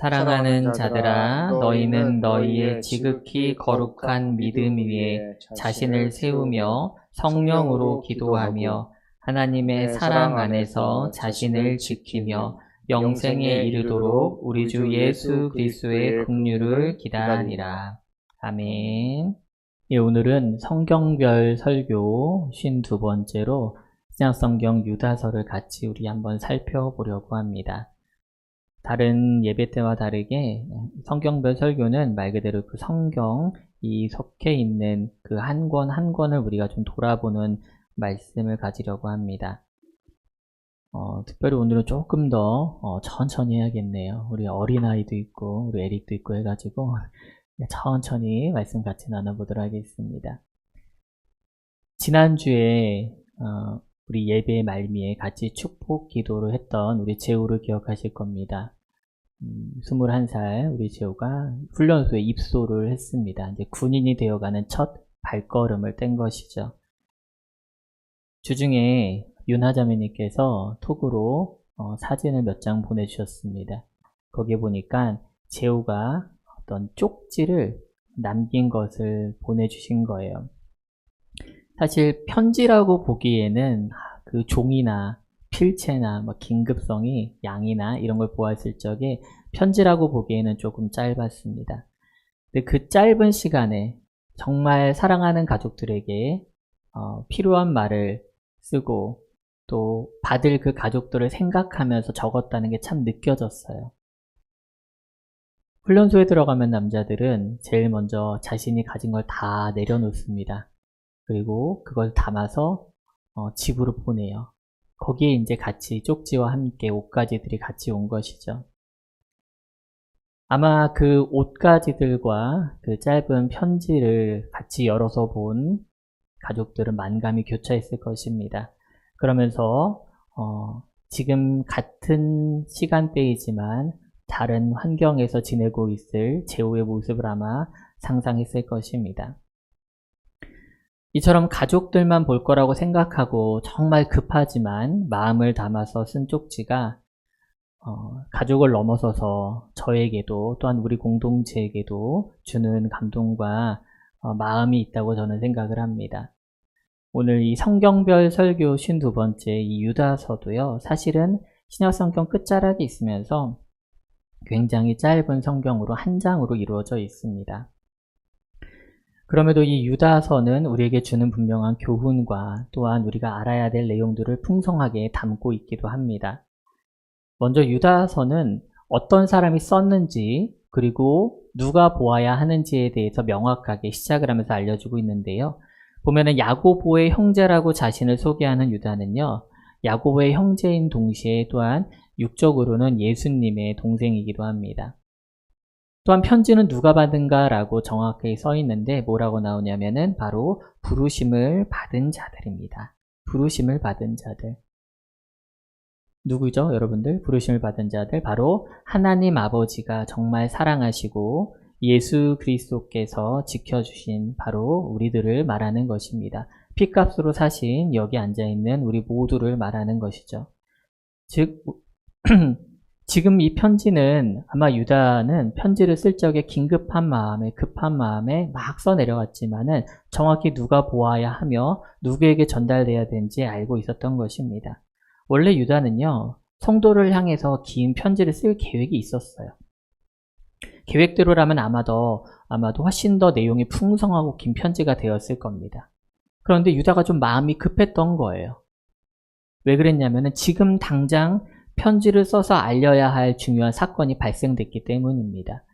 사랑하는 자들아, 너희는 너희의 지극히 거룩한 믿음 위에 자신을 세우며 성령으로 기도하며 하나님의 사랑 안에서 자신을 지키며 영생에 이르도록 우리 주 예수 그리스도의 긍휼을 기다리라. 아멘. 예, 오늘은 성경별 설교 52번째로 신약성경 유다서를 같이 우리 한번 살펴보려고 합니다. 다른 예배 때와 다르게 성경별 설교는 말 그대로 그 성경이 속해 있는 그 한 권 한 권을 우리가 좀 돌아보는 말씀을 가지려고 합니다. 특별히 오늘은 조금 더 천천히 해야겠네요. 우리 어린아이도 있고 우리 에릭도 있고 해가지고 천천히 말씀 같이 나눠보도록 하겠습니다. 지난주에 우리 예배 말미에 같이 축복 기도를 했던 우리 재우를 기억하실 겁니다. 21살 우리 재우가 훈련소에 입소를 했습니다. 이제 군인이 되어가는 첫 발걸음을 뗀 것이죠. 주중에 윤하자매님께서 톡으로 사진을 몇 장 보내주셨습니다. 거기에 보니까 재우가 어떤 쪽지를 남긴 것을 보내주신 거예요. 사실 편지라고 보기에는 그 종이나 필체나 긴급성이 양이나 이런 걸 보았을 적에 편지라고 보기에는 조금 짧았습니다. 근데 그 짧은 시간에 정말 사랑하는 가족들에게 필요한 말을 쓰고 또 받을 그 가족들을 생각하면서 적었다는 게 참 느껴졌어요. 훈련소에 들어가면 남자들은 제일 먼저 자신이 가진 걸 다 내려놓습니다. 그리고 그걸 담아서 집으로 보내요. 거기에 이제 같이 쪽지와 함께 옷가지들이 같이 온 것이죠. 아마 그 옷가지들과 그 짧은 편지를 같이 열어서 본 가족들은 만감이 교차했을 것입니다. 그러면서 지금 같은 시간대이지만 다른 환경에서 지내고 있을 재우의 모습을 아마 상상했을 것입니다. 이처럼 가족들만 볼 거라고 생각하고 정말 급하지만 마음을 담아서 쓴 쪽지가 가족을 넘어서서 저에게도 또한 우리 공동체에게도 주는 감동과 마음이 있다고 저는 생각을 합니다. 오늘 이 성경별 설교 52번째 이 유다서도요, 사실은 신약성경 끝자락에 있으면서 굉장히 짧은 성경으로 한 장으로 이루어져 있습니다. 그럼에도 이 유다서는 우리에게 주는 분명한 교훈과 또한 우리가 알아야 될 내용들을 풍성하게 담고 있기도 합니다. 먼저 유다서는 어떤 사람이 썼는지 그리고 누가 보아야 하는지에 대해서 명확하게 시작을 하면서 알려주고 있는데요. 보면은 야고보의 형제라고 자신을 소개하는 유다는요, 야고보의 형제인 동시에 또한 육적으로는 예수님의 동생이기도 합니다. 또한 편지는 누가 받은가 라고 정확하게 써 있는데 뭐라고 나오냐면은 바로 부르심을 받은 자들입니다. 부르심을 받은 자들. 누구죠, 여러분들? 부르심을 받은 자들. 바로 하나님 아버지가 정말 사랑하시고 예수 그리스도께서 지켜주신 바로 우리들을 말하는 것입니다. 핏값으로 사신 여기 앉아있는 우리 모두를 말하는 것이죠. 즉 지금 이 편지는 아마 유다는 편지를 쓸 적에 긴급한 마음에 급한 마음에 막 써내려갔지만은 정확히 누가 보아야 하며 누구에게 전달돼야 되는지 알고 있었던 것입니다. 원래 유다는요, 성도를 향해서 긴 편지를 쓸 계획이 있었어요. 계획대로라면 아마도 훨씬 더 내용이 풍성하고 긴 편지가 되었을 겁니다. 그런데 유다가 좀 마음이 급했던 거예요. 왜 그랬냐면은 지금 당장 편지를 써서 알려야 할 중요한 사건이 발생됐기 때문입니다.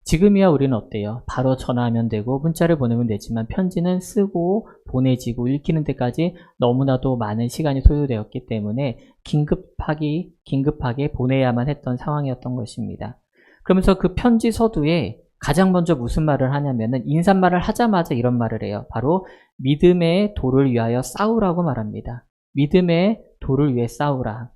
지금이야 우리는 어때요? 바로 전화하면 되고 문자를 보내면 되지만 편지는 쓰고 보내지고 읽히는 데까지 너무나도 많은 시간이 소요되었기 때문에 긴급하게 보내야만 했던 상황이었던 것입니다. 그러면서 그 편지 서두에 가장 먼저 무슨 말을 하냐면은 인사말을 하자마자 이런 말을 해요. 바로 믿음의 도를 위하여 싸우라고 말합니다. 믿음의 도를 위해 싸우라.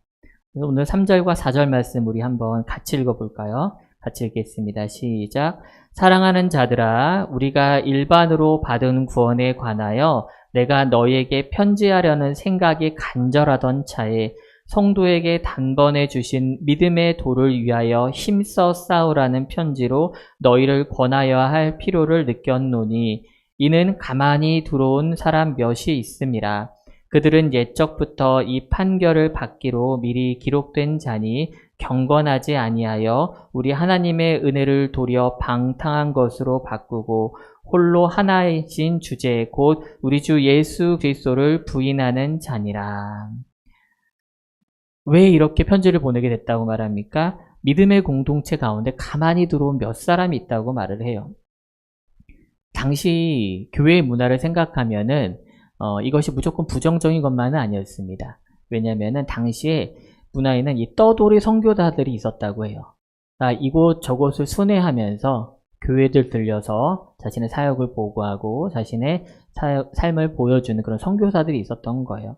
오늘 3절과 4절 말씀 우리 한번 같이 읽어볼까요? 같이 읽겠습니다. 시작. 사랑하는 자들아, 우리가 일반으로 받은 구원에 관하여 내가 너희에게 편지하려는 생각이 간절하던 차에 성도에게 단번에 주신 믿음의 도를 위하여 힘써 싸우라는 편지로 너희를 권하여야 할 필요를 느꼈노니 이는 가만히 들어온 사람 몇이 있음이라. 그들은 옛적부터 이 판결을 받기로 미리 기록된 자니 경건하지 아니하여 우리 하나님의 은혜를 도리어 방탕한 것으로 바꾸고 홀로 하나이신 주제 곧 우리 주 예수 그리스도를 부인하는 자니라. 왜 이렇게 편지를 보내게 됐다고 말합니까? 믿음의 공동체 가운데 가만히 들어온 몇 사람이 있다고 말을 해요. 당시 교회의 문화를 생각하면은 이것이 무조건 부정적인 것만은 아니었습니다. 왜냐하면은 당시에 문화에는 이 떠돌이 선교사들이 있었다고 해요. 이곳 저곳을 순회하면서 교회들 들려서 자신의 사역을 보고하고 자신의 삶을 보여주는 그런 선교사들이 있었던 거예요.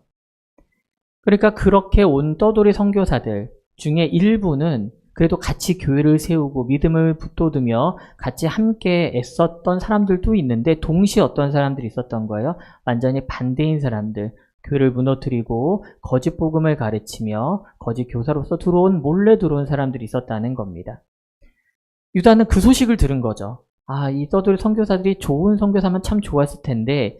그러니까 그렇게 온 떠돌이 선교사들 중에 일부는 그래도 같이 교회를 세우고 믿음을 붙돋으며 같이 함께 애썼던 사람들도 있는데 동시에 어떤 사람들이 있었던 거예요? 완전히 반대인 사람들, 교회를 무너뜨리고 거짓 복음을 가르치며 거짓 교사로서 몰래 들어온 사람들이 있었다는 겁니다. 유다는 그 소식을 들은 거죠. 이 떠돌이 선교사들이 좋은 선교사면 참 좋았을 텐데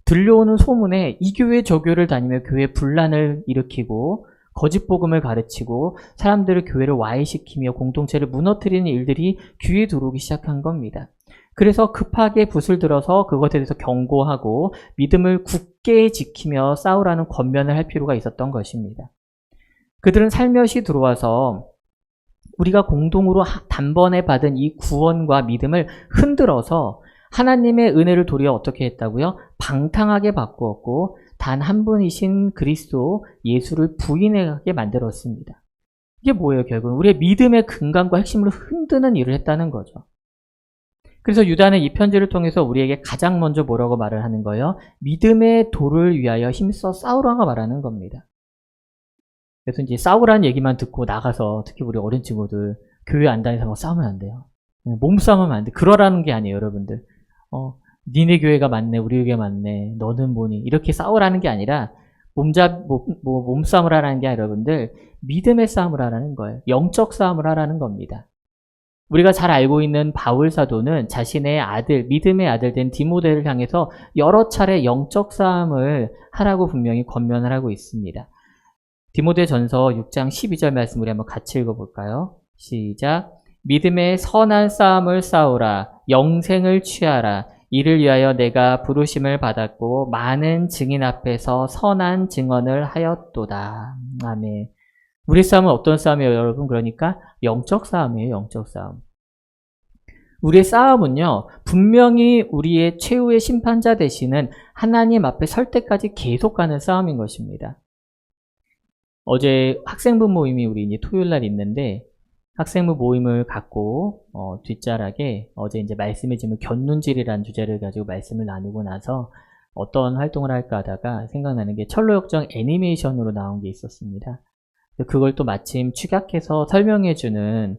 들려오는 소문에 이 교회 저 교회를 다니며 교회 분란을 일으키고 거짓 복음을 가르치고 사람들을 교회를 와해시키며 공동체를 무너뜨리는 일들이 귀에 들어오기 시작한 겁니다. 그래서 급하게 붓을 들어서 그것에 대해서 경고하고 믿음을 굳게 지키며 싸우라는 권면을 할 필요가 있었던 것입니다. 그들은 살며시 들어와서 우리가 공동으로 단번에 받은 이 구원과 믿음을 흔들어서 하나님의 은혜를 도리어 어떻게 했다고요? 방탕하게 바꾸었고 단 한 분이신 그리스도 예수를 부인하게 만들었습니다. 이게 뭐예요? 결국은 우리의 믿음의 근간과 핵심을 흔드는 일을 했다는 거죠. 그래서 유다는 이 편지를 통해서 우리에게 가장 먼저 뭐라고 말을 하는 거예요? 믿음의 도를 위하여 힘써 싸우라고 말하는 겁니다. 그래서 이제 싸우라는 얘기만 듣고 나가서 특히 우리 어린 친구들 교회 안 다니면서 싸우면 안 돼요. 몸싸움하면 안 돼. 그러라는 게 아니에요, 여러분들. 니네 교회가 맞네, 우리 교회가 맞네, 너는 뭐니, 이렇게 싸우라는 게 아니라 몸싸움을 하라는 게 아니라 여러분들 믿음의 싸움을 하라는 거예요. 영적 싸움을 하라는 겁니다. 우리가 잘 알고 있는 바울 사도는 자신의 아들, 믿음의 아들 된 디모데를 향해서 여러 차례 영적 싸움을 하라고 분명히 권면을 하고 있습니다. 디모데 전서 6장 12절 말씀 우리 한번 같이 읽어볼까요? 시작. 믿음의 선한 싸움을 싸우라. 영생을 취하라. 이를 위하여 내가 부르심을 받았고 많은 증인 앞에서 선한 증언을 하였도다. 아멘. 우리 싸움은 어떤 싸움이에요, 여러분? 그러니까 영적 싸움이에요, 영적 싸움. 우리의 싸움은요, 분명히 우리의 최후의 심판자 되시는 하나님 앞에 설 때까지 계속 가는 싸움인 것입니다. 어제 학생부 모임이 우리 이제 토요일 날 있는데, 학생부 모임을 갖고 뒷자락에 어제 이제 말씀의 질문 견눈질이라는 주제를 가지고 말씀을 나누고 나서 어떤 활동을 할까 하다가 생각나는 게 철로역정 애니메이션으로 나온 게 있었습니다. 그걸 또 마침 축약해서 설명해주는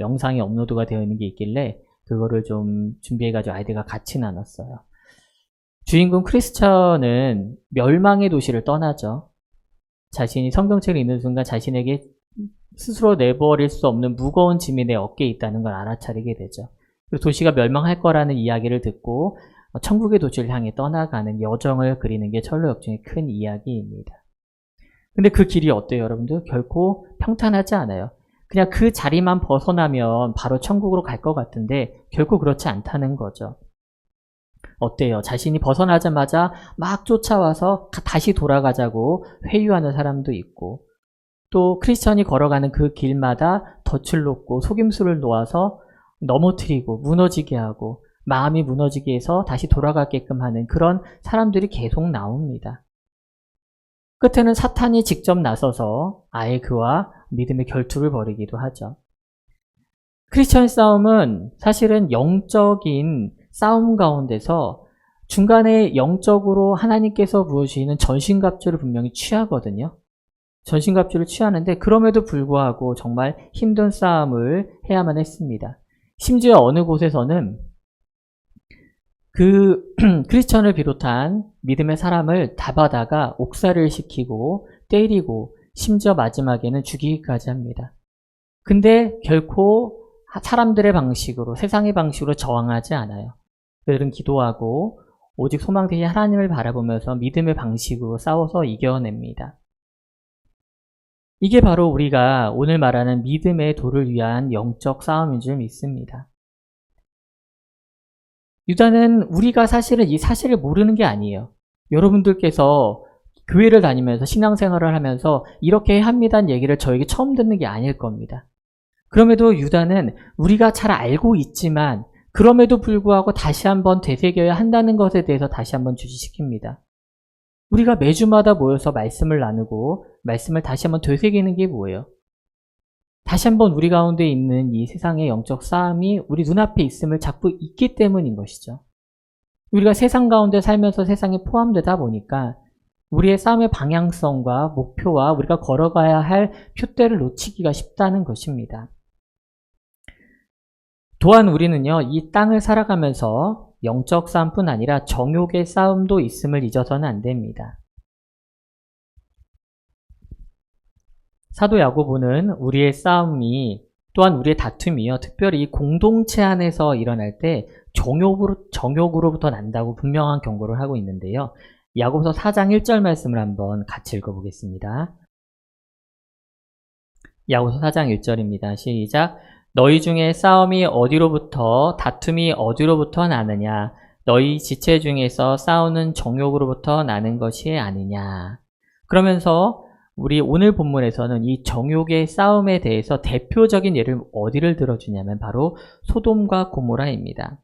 영상이 업로드가 되어 있는 게 있길래 그거를 좀 준비해가지고 아이들과 같이 나눴어요. 주인공 크리스천은 멸망의 도시를 떠나죠. 자신이 성경책을 읽는 순간 자신에게 스스로 내버릴 수 없는 무거운 짐이 내 어깨에 있다는 걸 알아차리게 되죠. 그리고 도시가 멸망할 거라는 이야기를 듣고 천국의 도시를 향해 떠나가는 여정을 그리는 게 철로역정의 큰 이야기입니다. 근데 그 길이 어때요, 여러분들? 결코 평탄하지 않아요. 그냥 그 자리만 벗어나면 바로 천국으로 갈 것 같은데 결코 그렇지 않다는 거죠. 어때요? 자신이 벗어나자마자 막 쫓아와서 다시 돌아가자고 회유하는 사람도 있고 또 크리스천이 걸어가는 그 길마다 덫을 놓고 속임수를 놓아서 넘어뜨리고 무너지게 하고 마음이 무너지게 해서 다시 돌아가게끔 하는 그런 사람들이 계속 나옵니다. 끝에는 사탄이 직접 나서서 아예 그와 믿음의 결투를 벌이기도 하죠. 크리스천 싸움은 사실은 영적인 싸움 가운데서 중간에 영적으로 하나님께서 부어주시는 전신갑주를 분명히 취하거든요. 전신갑주를 취하는데 그럼에도 불구하고 정말 힘든 싸움을 해야만 했습니다. 심지어 어느 곳에서는 그 크리스천을 비롯한 믿음의 사람을 잡아다가 옥살이를 시키고 때리고 심지어 마지막에는 죽이기까지 합니다. 근데 결코 사람들의 방식으로, 세상의 방식으로 저항하지 않아요. 그들은 기도하고 오직 소망 대신 하나님을 바라보면서 믿음의 방식으로 싸워서 이겨냅니다. 이게 바로 우리가 오늘 말하는 믿음의 도를 위한 영적 싸움인 줄 믿습니다. 유다는 우리가 사실은 이 사실을 모르는 게 아니에요. 여러분들께서 교회를 다니면서 신앙생활을 하면서 이렇게 합니다는 얘기를 저에게 처음 듣는 게 아닐 겁니다. 그럼에도 유다는 우리가 잘 알고 있지만 그럼에도 불구하고 다시 한번 되새겨야 한다는 것에 대해서 다시 한번 주시시킵니다. 우리가 매주마다 모여서 말씀을 나누고 말씀을 다시 한번 되새기는 게 뭐예요? 다시 한번 우리 가운데 있는 이 세상의 영적 싸움이 우리 눈앞에 있음을 자꾸 잊기 때문인 것이죠. 우리가 세상 가운데 살면서 세상에 포함되다 보니까 우리의 싸움의 방향성과 목표와 우리가 걸어가야 할 표대를 놓치기가 쉽다는 것입니다. 또한 우리는요, 이 땅을 살아가면서 영적 싸움뿐 아니라 정욕의 싸움도 있음을 잊어서는 안 됩니다. 사도 야고보는 우리의 싸움이 또한 우리의 다툼이요, 특별히 공동체 안에서 일어날 때 정욕으로부터 난다고 분명한 경고를 하고 있는데요. 야고보서 4장 1절 말씀을 한번 같이 읽어보겠습니다. 야고보서 4장 1절입니다. 시작. 너희 중에 싸움이 어디로부터 다툼이 어디로부터 나느냐? 너희 지체 중에서 싸우는 정욕으로부터 나는 것이 아니냐? 그러면서 우리 오늘 본문에서는 이 정욕의 싸움에 대해서 대표적인 예를 어디를 들어주냐면 바로 소돔과 고모라입니다.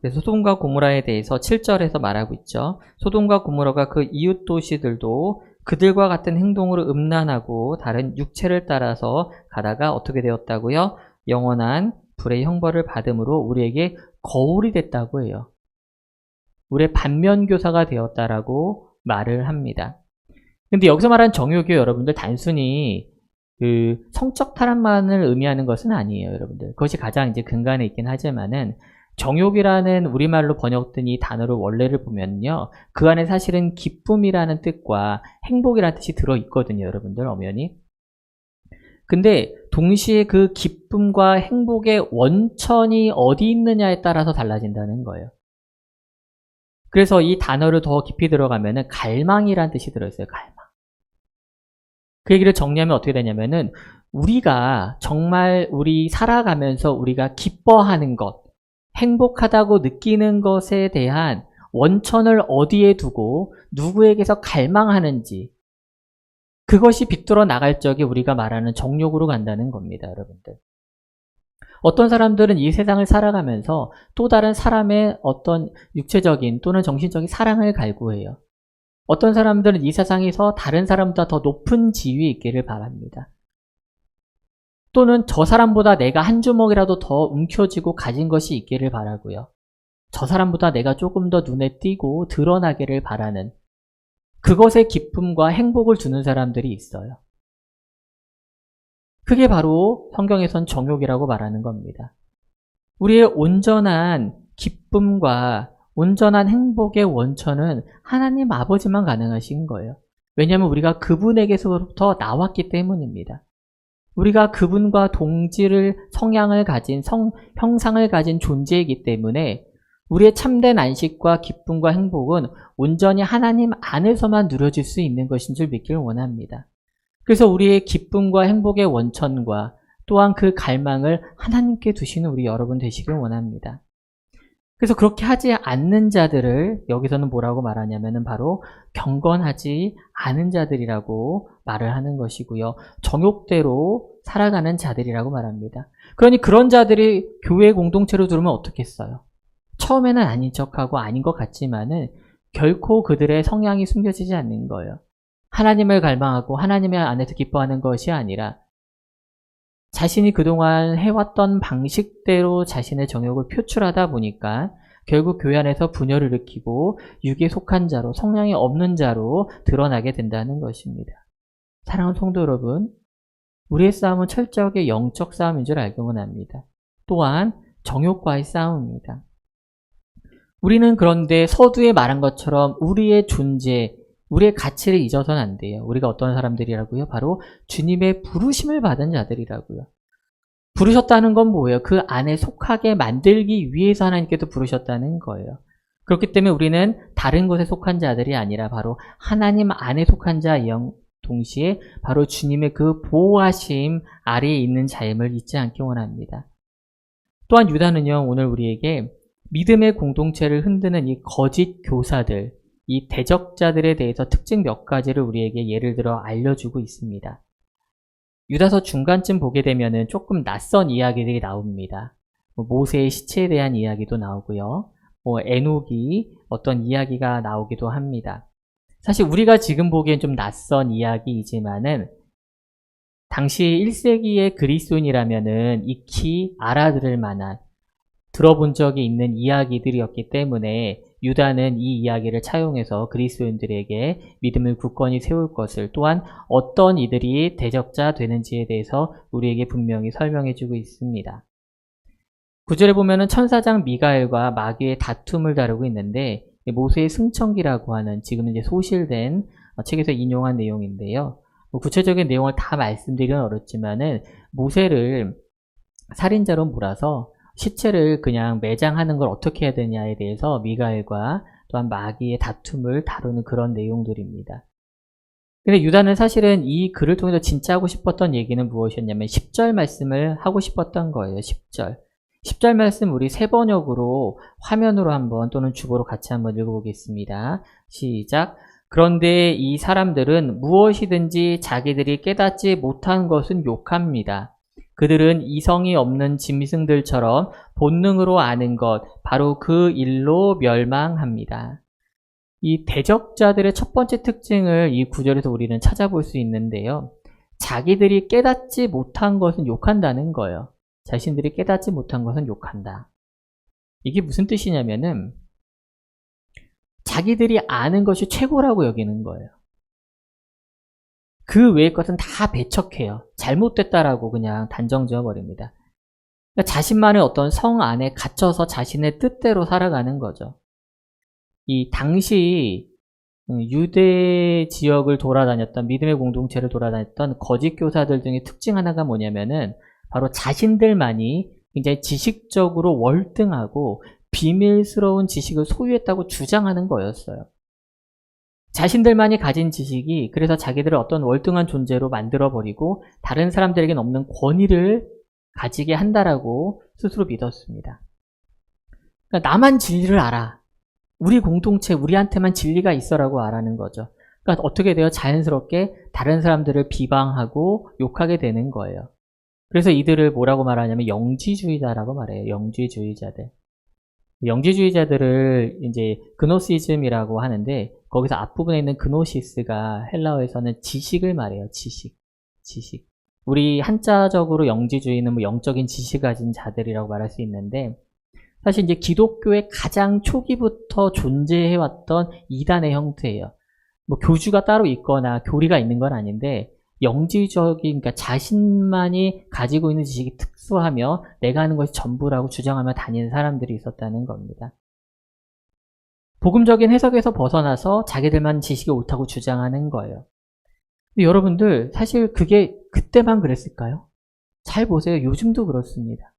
그래서 소돔과 고모라에 대해서 7절에서 말하고 있죠. 소돔과 고모라가 그 이웃 도시들도 그들과 같은 행동으로 음란하고 다른 육체를 따라서 가다가 어떻게 되었다고요? 영원한 불의 형벌을 받음으로 우리에게 거울이 됐다고 해요. 우리의 반면교사가 되었다라고 말을 합니다. 근데 여기서 말하는 정욕이요, 여러분들 단순히 그 성적 탈환만을 의미하는 것은 아니에요, 여러분들. 그것이 가장 이제 근간에 있긴 하지만은 정욕이라는 우리말로 번역된 이 단어를 원래를 보면요, 그 안에 사실은 기쁨이라는 뜻과 행복이라는 뜻이 들어있거든요, 여러분들, 엄연히. 근데 동시에 그 기쁨과 행복의 원천이 어디 있느냐에 따라서 달라진다는 거예요. 그래서 이 단어를 더 깊이 들어가면은 갈망이라는 뜻이 들어있어요, 갈망. 그 얘기를 정리하면 어떻게 되냐면은 우리가 정말 우리 살아가면서 우리가 기뻐하는 것, 행복하다고 느끼는 것에 대한 원천을 어디에 두고 누구에게서 갈망하는지, 그것이 비뚤어 나갈 적에 우리가 말하는 정욕으로 간다는 겁니다, 여러분들. 어떤 사람들은 이 세상을 살아가면서 또 다른 사람의 어떤 육체적인 또는 정신적인 사랑을 갈구해요. 어떤 사람들은 이 세상에서 다른 사람보다 더 높은 지위에 있기를 바랍니다. 또는 저 사람보다 내가 한 주먹이라도 더 움켜쥐고 가진 것이 있기를 바라고요. 저 사람보다 내가 조금 더 눈에 띄고 드러나기를 바라는 그것의 기쁨과 행복을 주는 사람들이 있어요. 그게 바로 성경에선 정욕이라고 말하는 겁니다. 우리의 온전한 기쁨과 온전한 행복의 원천은 하나님 아버지만 가능하신 거예요. 왜냐하면 우리가 그분에게서부터 나왔기 때문입니다. 우리가 그분과 동질을 성향을 가진 형상을 가진 존재이기 때문에 우리의 참된 안식과 기쁨과 행복은 온전히 하나님 안에서만 누려질 수 있는 것인 줄 믿기를 원합니다. 그래서 우리의 기쁨과 행복의 원천과 또한 그 갈망을 하나님께 두시는 우리 여러분 되시길 원합니다. 그래서 그렇게 하지 않는 자들을 여기서는 뭐라고 말하냐면은 바로 경건하지 않은 자들이라고 말을 하는 것이고요. 정욕대로 살아가는 자들이라고 말합니다. 그러니 그런 자들이 교회 공동체로 들어오면 어떻겠어요? 처음에는 아닌 척하고 아닌 것 같지만은 결코 그들의 성향이 숨겨지지 않는 거예요. 하나님을 갈망하고 하나님의 안에서 기뻐하는 것이 아니라 자신이 그동안 해왔던 방식대로 자신의 정욕을 표출하다 보니까 결국 교회 안에서 분열을 일으키고 육에 속한 자로, 성량이 없는 자로 드러나게 된다는 것입니다. 사랑하는 성도 여러분, 우리의 싸움은 철저하게 영적 싸움인 줄 알기 원합니다. 또한 정욕과의 싸움입니다. 우리는 그런데 서두에 말한 것처럼 우리의 존재, 우리의 가치를 잊어서는 안 돼요. 우리가 어떤 사람들이라고요? 바로 주님의 부르심을 받은 자들이라고요. 부르셨다는 건 뭐예요? 그 안에 속하게 만들기 위해서 하나님께서 부르셨다는 거예요. 그렇기 때문에 우리는 다른 곳에 속한 자들이 아니라 바로 하나님 안에 속한 자이영 동시에 바로 주님의 그 보호하심 아래에 있는 자임을 잊지 않기 원합니다. 또한 유다는요, 오늘 우리에게 믿음의 공동체를 흔드는 이 거짓 교사들, 이 대적자들에 대해서 특징 몇 가지를 우리에게 예를 들어 알려주고 있습니다. 유다서 중간쯤 보게 되면은 조금 낯선 이야기들이 나옵니다. 모세의 시체에 대한 이야기도 나오고요. 에녹이 어떤 이야기가 나오기도 합니다. 사실 우리가 지금 보기엔 좀 낯선 이야기이지만은 당시 1세기의 그리스도인이라면은 익히 알아들을 만한 들어본 적이 있는 이야기들이었기 때문에 유다는 이 이야기를 차용해서 그리스도인들에게 믿음을 굳건히 세울 것을 또한 어떤 이들이 대적자 되는지에 대해서 우리에게 분명히 설명해주고 있습니다. 9절에 보면은 천사장 미가엘과 마귀의 다툼을 다루고 있는데 모세의 승천기라고 하는 지금 이제 소실된 책에서 인용한 내용인데요. 구체적인 내용을 다 말씀드리긴 어렵지만은 모세를 살인자로 몰아서 시체를 그냥 매장하는 걸 어떻게 해야 되냐에 대해서 미가엘과 또한 마귀의 다툼을 다루는 그런 내용들입니다. 근데 유다는 사실은 이 글을 통해서 진짜 하고 싶었던 얘기는 무엇이었냐면 10절 말씀을 하고 싶었던 거예요. 10절. 10절 말씀 우리 세 번역으로 화면으로 한번 또는 주보로 같이 한번 읽어보겠습니다. 시작. 그런데 이 사람들은 무엇이든지 자기들이 깨닫지 못한 것은 욕합니다. 그들은 이성이 없는 짐승들처럼 본능으로 아는 것, 바로 그 일로 멸망합니다. 이 대적자들의 첫 번째 특징을 이 구절에서 우리는 찾아볼 수 있는데요. 자기들이 깨닫지 못한 것은 욕한다는 거예요. 자신들이 깨닫지 못한 것은 욕한다. 이게 무슨 뜻이냐면은 자기들이 아는 것이 최고라고 여기는 거예요. 그 외의 것은 다 배척해요. 잘못됐다라고 그냥 단정 지어버립니다. 그러니까 자신만의 어떤 성 안에 갇혀서 자신의 뜻대로 살아가는 거죠. 이 당시 유대 지역을 돌아다녔던 믿음의 공동체를 돌아다녔던 거짓 교사들 중에 특징 하나가 뭐냐면은 바로 자신들만이 굉장히 지식적으로 월등하고 비밀스러운 지식을 소유했다고 주장하는 거였어요. 자신들만이 가진 지식이 그래서 자기들을 어떤 월등한 존재로 만들어버리고 다른 사람들에게는 없는 권위를 가지게 한다라고 스스로 믿었습니다. 그러니까 나만 진리를 알아. 우리 공동체, 우리한테만 진리가 있어라고 알아는 거죠. 그러니까 어떻게 돼요? 자연스럽게 다른 사람들을 비방하고 욕하게 되는 거예요. 그래서 이들을 뭐라고 말하냐면 영지주의자라고 말해요. 영지주의자들. 영지주의자들을 이제 그노시즘이라고 하는데 거기서 앞부분에 있는 그노시스가 헬라어에서는 지식을 말해요. 지식. 우리 한자적으로 영지주의는 뭐 영적인 지식을 가진 자들이라고 말할 수 있는데 사실 이제 기독교의 가장 초기부터 존재해왔던 이단의 형태예요. 뭐 교주가 따로 있거나 교리가 있는 건 아닌데 영지적인, 그러니까 자신만이 가지고 있는 지식이 특수하며 내가 하는 것이 전부라고 주장하며 다니는 사람들이 있었다는 겁니다. 복음적인 해석에서 벗어나서 자기들만 지식이 옳다고 주장하는 거예요. 근데 여러분들 사실 그게 그때만 그랬을까요? 잘 보세요. 요즘도 그렇습니다.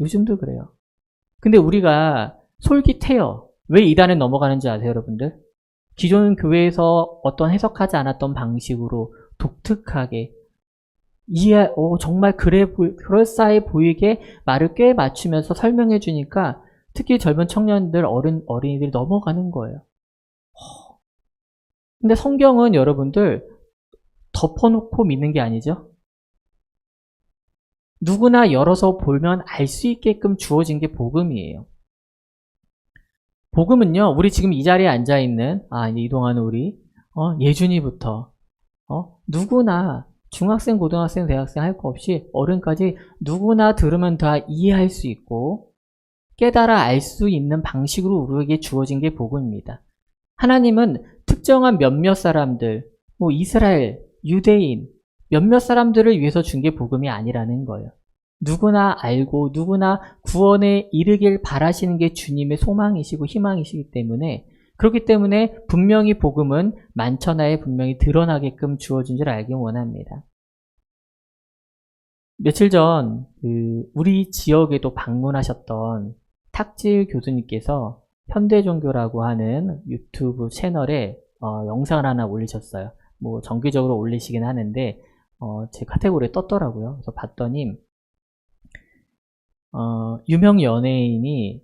요즘도 그래요. 근데 우리가 솔깃해요. 왜 이단에 넘어가는지 아세요, 여러분들? 기존 교회에서 어떤 해석하지 않았던 방식으로 독특하게 정말 그럴싸해 보이게 말을 꽤 맞추면서 설명해 주니까 특히 젊은 청년들, 어린이들이 넘어가는 거예요. 근데 성경은 여러분들 덮어놓고 믿는 게 아니죠. 누구나 열어서 보면 알 수 있게끔 주어진 게 복음이에요. 복음은요, 우리 지금 이 자리에 앉아있는, 이동하는 우리, 예준이부터, 누구나, 중학생, 고등학생, 대학생 할 거 없이 어른까지 누구나 들으면 다 이해할 수 있고, 깨달아 알 수 있는 방식으로 우리에게 주어진 게 복음입니다. 하나님은 특정한 몇몇 사람들, 이스라엘, 유대인, 몇몇 사람들을 위해서 준 게 복음이 아니라는 거예요. 누구나 알고 누구나 구원에 이르길 바라시는 게 주님의 소망이시고 희망이시기 때문에 그렇기 때문에 분명히 복음은 만천하에 분명히 드러나게끔 주어진 줄 알기 원합니다. 며칠 전 우리 지역에도 방문하셨던 탁질 교수님께서 현대종교라고 하는 유튜브 채널에 영상을 하나 올리셨어요. 뭐 정기적으로 올리시긴 하는데 제 카테고리에 떴더라고요. 그래서 봤더니 유명 연예인이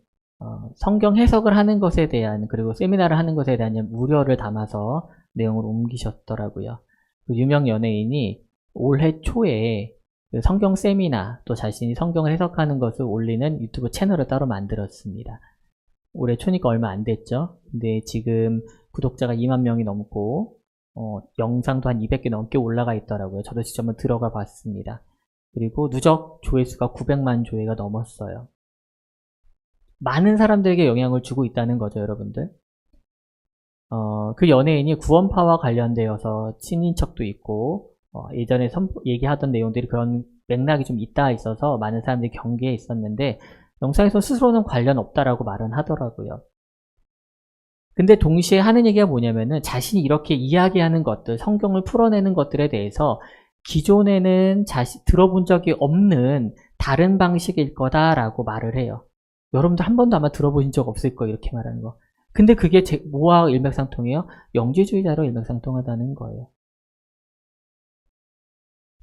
성경 해석을 하는 것에 대한, 그리고 세미나를 하는 것에 대한 우려를 담아서 내용을 옮기셨더라고요. 그 유명 연예인이 올해 초에 그 성경 세미나, 또 자신이 성경을 해석하는 것을 올리는 유튜브 채널을 따로 만들었습니다. 올해 초니까 얼마 안 됐죠. 근데 지금 구독자가 2만 명이 넘고 영상도 한 200개 넘게 올라가 있더라고요. 저도 직접 한번 들어가 봤습니다. 그리고 누적 조회수가 900만 조회가 넘었어요. 많은 사람들에게 영향을 주고 있다는 거죠, 여러분들. 그 연예인이 구원파와 관련되어서 친인척도 있고 예전에 얘기하던 내용들이 그런 맥락이 좀 있어서 많은 사람들이 경계에 있었는데 영상에서 스스로는 관련 없다라고 말은 하더라고요. 근데 동시에 하는 얘기가 뭐냐면은 자신이 이렇게 이야기하는 것들, 성경을 풀어내는 것들에 대해서 기존에는 들어본 적이 없는 다른 방식일 거다라고 말을 해요. 여러분들 한 번도 아마 들어보신 적 없을 거예요, 이렇게 말하는 거. 근데 그게 뭐와 일맥상통해요? 영지주의자로 일맥상통하다는 거예요.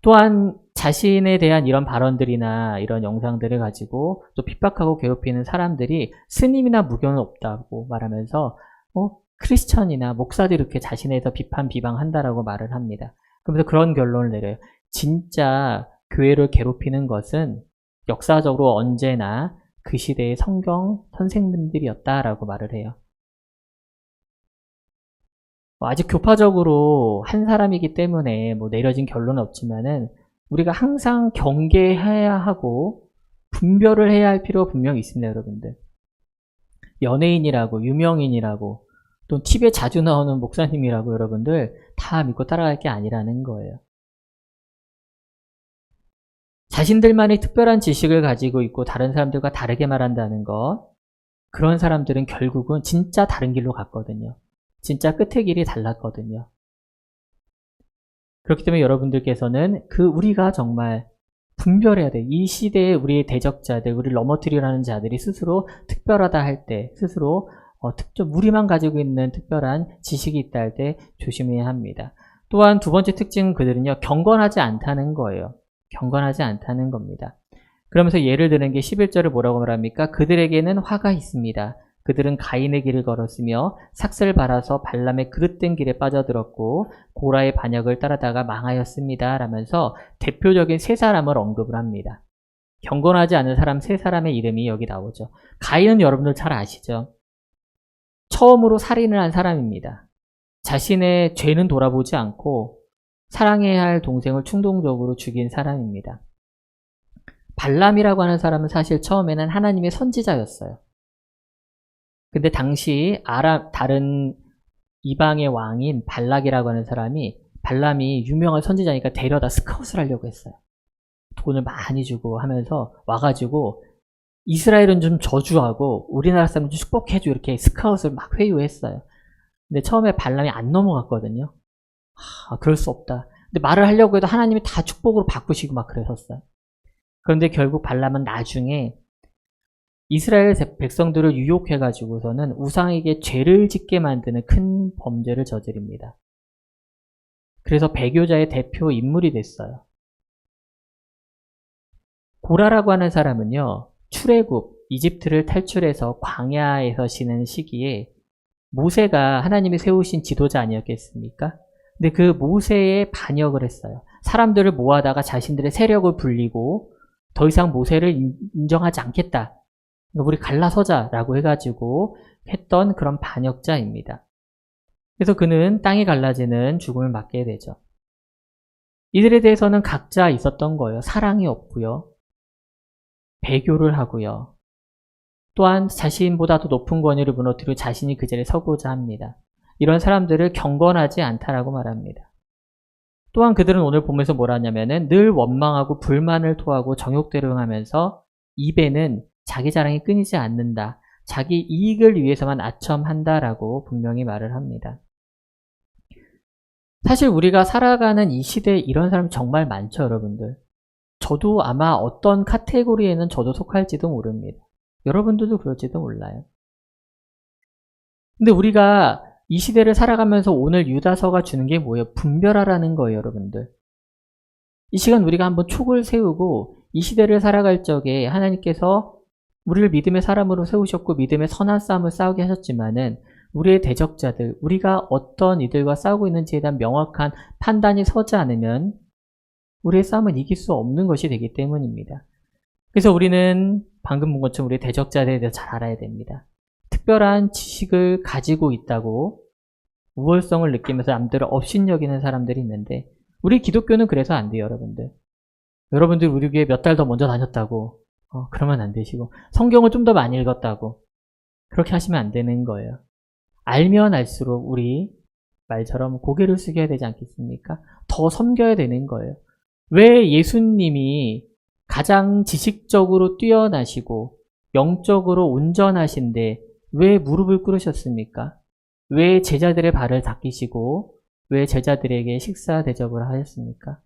또한 자신에 대한 이런 발언들이나 이런 영상들을 가지고 또 핍박하고 괴롭히는 사람들이 스님이나 무교는 없다고 말하면서 크리스천이나 목사들이 이렇게 자신에 대해서 비방한다라고 말을 합니다. 그러면서 그런 결론을 내려요. 진짜 교회를 괴롭히는 것은 역사적으로 언제나 그 시대의 성경 선생님들이었다라고 말을 해요. 아직 교파적으로 한 사람이기 때문에 뭐 내려진 결론은 없지만은 우리가 항상 경계해야 하고 분별을 해야 할 필요가 분명히 있습니다, 여러분들. 연예인이라고, 유명인이라고, 또 TV에 자주 나오는 목사님이라고 여러분들 다 믿고 따라갈 게 아니라는 거예요. 자신들만의 특별한 지식을 가지고 있고 다른 사람들과 다르게 말한다는 것, 그런 사람들은 결국은 진짜 다른 길로 갔거든요. 진짜 끝의 길이 달랐거든요. 그렇기 때문에 여러분들께서는 우리가 정말 분별해야 돼. 이 시대에 우리의 대적자들, 우리를 넘어뜨리려는 자들이 스스로 특별하다 할 때, 스스로 우리만 가지고 있는 특별한 지식이 있다 할 때 조심해야 합니다. 또한 두 번째 특징은 그들은요, 경건하지 않다는 거예요. 경건하지 않다는 겁니다. 그러면서 예를 드는 게 11절을 뭐라고 말합니까? 그들에게는 화가 있습니다. 그들은 가인의 길을 걸었으며 삭슬 발아서 발람의 그릇된 길에 빠져들었고 고라의 반역을 따르다가 망하였습니다. 라면서 대표적인 세 사람을 언급을 합니다. 경건하지 않은 사람 세 사람의 이름이 여기 나오죠. 가인은 여러분들 잘 아시죠? 처음으로 살인을 한 사람입니다. 자신의 죄는 돌아보지 않고 사랑해야 할 동생을 충동적으로 죽인 사람입니다. 발람이라고 하는 사람은 사실 처음에는 하나님의 선지자였어요. 근데 당시 다른 이방의 왕인 발락이라고 하는 사람이 발람이 유명한 선지자니까 데려다 스카웃을 하려고 했어요. 돈을 많이 주고 하면서 와가지고 이스라엘은 좀 저주하고 우리나라 사람 좀 축복해줘 이렇게 스카웃을 막 회유했어요. 근데 처음에 발람이 안 넘어갔거든요. 그럴 수 없다. 근데 말을 하려고 해도 하나님이 다 축복으로 바꾸시고 막 그러셨어요. 그런데 결국 발람은 나중에 이스라엘 백성들을 유혹해가지고서는 우상에게 죄를 짓게 만드는 큰 범죄를 저지릅니다. 그래서 배교자의 대표 인물이 됐어요. 고라라고 하는 사람은요, 출애굽, 이집트를 탈출해서 광야에서 지낸 시기에 모세가 하나님이 세우신 지도자 아니었겠습니까? 근데 그 모세의 반역을 했어요. 사람들을 모아다가 자신들의 세력을 불리고 더 이상 모세를 인정하지 않겠다. 우리 갈라서자라고 해가지고 했던 그런 반역자입니다. 그래서 그는 땅이 갈라지는 죽음을 맞게 되죠. 이들에 대해서는 각자 있었던 거예요. 사랑이 없고요. 배교를 하고요. 또한 자신보다 더 높은 권위를 무너뜨리고 자신이 그 자리에 서고자 합니다. 이런 사람들을 경건하지 않다라고 말합니다. 또한 그들은 오늘 보면서 뭐라 하냐면은 늘 원망하고 불만을 토하고 정욕대로 행하면서 입에는 자기 자랑이 끊이지 않는다. 자기 이익을 위해서만 아첨한다라고 분명히 말을 합니다. 사실 우리가 살아가는 이 시대에 이런 사람 정말 많죠, 여러분들. 저도 아마 어떤 카테고리에는 저도 속할지도 모릅니다. 여러분들도 그럴지도 몰라요. 근데 우리가 이 시대를 살아가면서 오늘 유다서가 주는 게 뭐예요? 분별하라는 거예요, 여러분들. 이 시간 우리가 한번 촉을 세우고 이 시대를 살아갈 적에 하나님께서 우리를 믿음의 사람으로 세우셨고 믿음의 선한 싸움을 싸우게 하셨지만은 우리의 대적자들, 우리가 어떤 이들과 싸우고 있는지에 대한 명확한 판단이 서지 않으면 우리의 싸움은 이길 수 없는 것이 되기 때문입니다. 그래서 우리는 방금 본 것처럼 우리의 대적자들에 대해서 잘 알아야 됩니다. 특별한 지식을 가지고 있다고 우월성을 느끼면서 남들을 업신여기는 사람들이 있는데 우리 기독교는 그래서 안 돼요, 여러분들. 여러분들 우리 교회 몇 달 더 먼저 다녔다고 그러면 안 되시고 성경을 좀 더 많이 읽었다고 그렇게 하시면 안 되는 거예요. 알면 알수록 우리 말처럼 고개를 숙여야 되지 않겠습니까? 더 섬겨야 되는 거예요. 왜 예수님이 가장 지식적으로 뛰어나시고 영적으로 온전하신데 왜 무릎을 꿇으셨습니까? 왜 제자들의 발을 닦이시고 왜 제자들에게 식사 대접을 하셨습니까?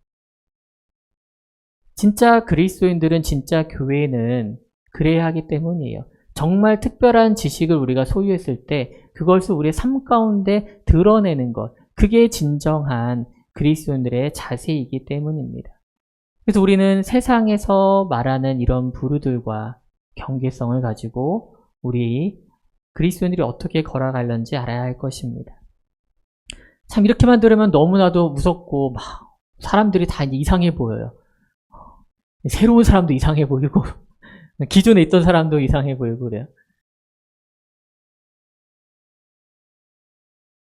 진짜 그리스도인들은 진짜 교회는 그래야 하기 때문이에요. 정말 특별한 지식을 우리가 소유했을 때 그것을 우리의 삶 가운데 드러내는 것, 그게 진정한 그리스도인들의 자세이기 때문입니다. 그래서 우리는 세상에서 말하는 이런 부류들과 경계성을 가지고 우리 그리스도인들이 어떻게 걸어가려는지 알아야 할 것입니다. 참 이렇게만 들으면 너무나도 무섭고 막 사람들이 다 이상해 보여요. 새로운 사람도 이상해 보이고 기존에 있던 사람도 이상해 보이고 그래요.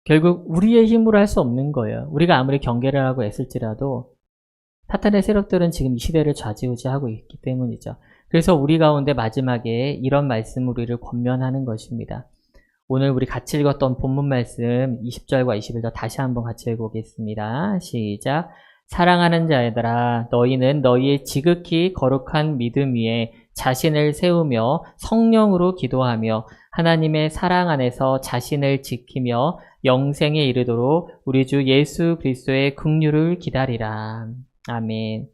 결국 우리의 힘으로 할 수 없는 거예요. 우리가 아무리 경계를 하고 애쓸지라도 사탄의 세력들은 지금 이 시대를 좌지우지하고 있기 때문이죠. 그래서 우리 가운데 마지막에 이런 말씀을 우리를 권면하는 것입니다. 오늘 우리 같이 읽었던 본문 말씀 20절과 21절 다시 한번 같이 읽어보겠습니다. 시작. 사랑하는 자들아 너희는 너희의 지극히 거룩한 믿음 위에 자신을 세우며 성령으로 기도하며 하나님의 사랑 안에서 자신을 지키며 영생에 이르도록 우리 주 예수 그리스도의 긍휼을 기다리라. 아멘.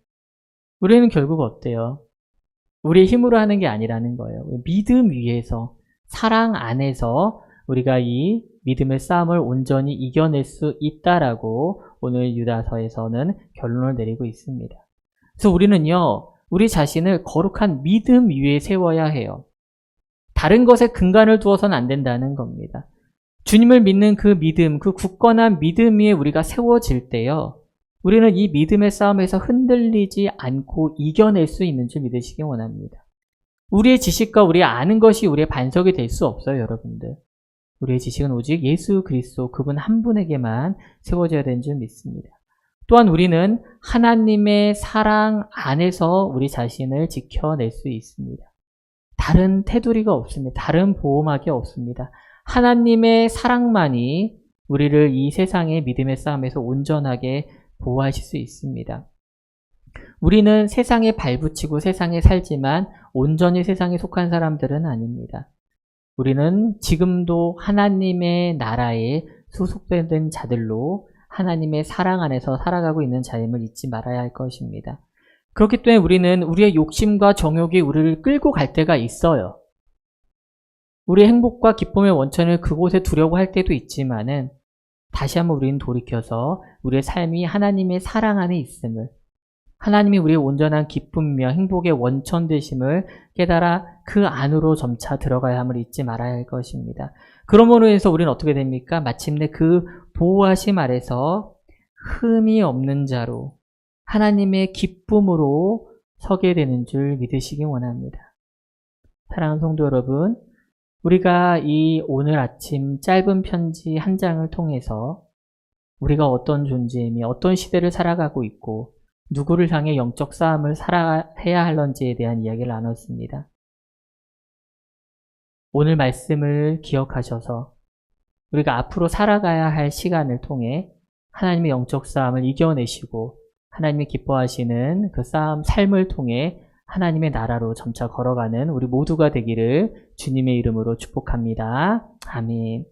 우리는 결국 어때요? 우리의 힘으로 하는 게 아니라는 거예요. 믿음 위에서 사랑 안에서 우리가 이 믿음의 싸움을 온전히 이겨낼 수 있다라고 오늘 유다서에서는 결론을 내리고 있습니다. 그래서 우리는요, 우리 자신을 거룩한 믿음 위에 세워야 해요. 다른 것에 근간을 두어서는 안 된다는 겁니다. 주님을 믿는 그 믿음, 그 굳건한 믿음 위에 우리가 세워질 때요, 우리는 이 믿음의 싸움에서 흔들리지 않고 이겨낼 수 있는 줄 믿으시기 원합니다. 우리의 지식과 우리의 아는 것이 우리의 반석이 될 수 없어요, 여러분들. 우리의 지식은 오직 예수 그리스도 그분 한 분에게만 세워져야 되는 줄 믿습니다. 또한 우리는 하나님의 사랑 안에서 우리 자신을 지켜낼 수 있습니다. 다른 테두리가 없습니다. 다른 보호막이 없습니다. 하나님의 사랑만이 우리를 이 세상의 믿음의 싸움에서 온전하게 보호하실 수 있습니다. 우리는 세상에 발붙이고 세상에 살지만 온전히 세상에 속한 사람들은 아닙니다. 우리는 지금도 하나님의 나라에 소속된 자들로 하나님의 사랑 안에서 살아가고 있는 자임을 잊지 말아야 할 것입니다. 그렇기 때문에 우리는 우리의 욕심과 정욕이 우리를 끌고 갈 때가 있어요. 우리의 행복과 기쁨의 원천을 그곳에 두려고 할 때도 있지만은 다시 한번 우리는 돌이켜서 우리의 삶이 하나님의 사랑 안에 있음을, 하나님이 우리의 온전한 기쁨이며 행복의 원천 되심을 깨달아 그 안으로 점차 들어가야 함을 잊지 말아야 할 것입니다. 그러므로 해서 우리는 어떻게 됩니까? 마침내 그 보호하심 아래서 흠이 없는 자로 하나님의 기쁨으로 서게 되는 줄 믿으시기 원합니다. 사랑하는 성도 여러분, 우리가 이 오늘 아침 짧은 편지 한 장을 통해서 우리가 어떤 존재이며 어떤 시대를 살아가고 있고 누구를 향해 영적 싸움을 해야 할런지에 대한 이야기를 나눴습니다. 오늘 말씀을 기억하셔서 우리가 앞으로 살아가야 할 시간을 통해 하나님의 영적 싸움을 이겨내시고 하나님이 기뻐하시는 그 삶을 통해 하나님의 나라로 점차 걸어가는 우리 모두가 되기를 주님의 이름으로 축복합니다. 아멘.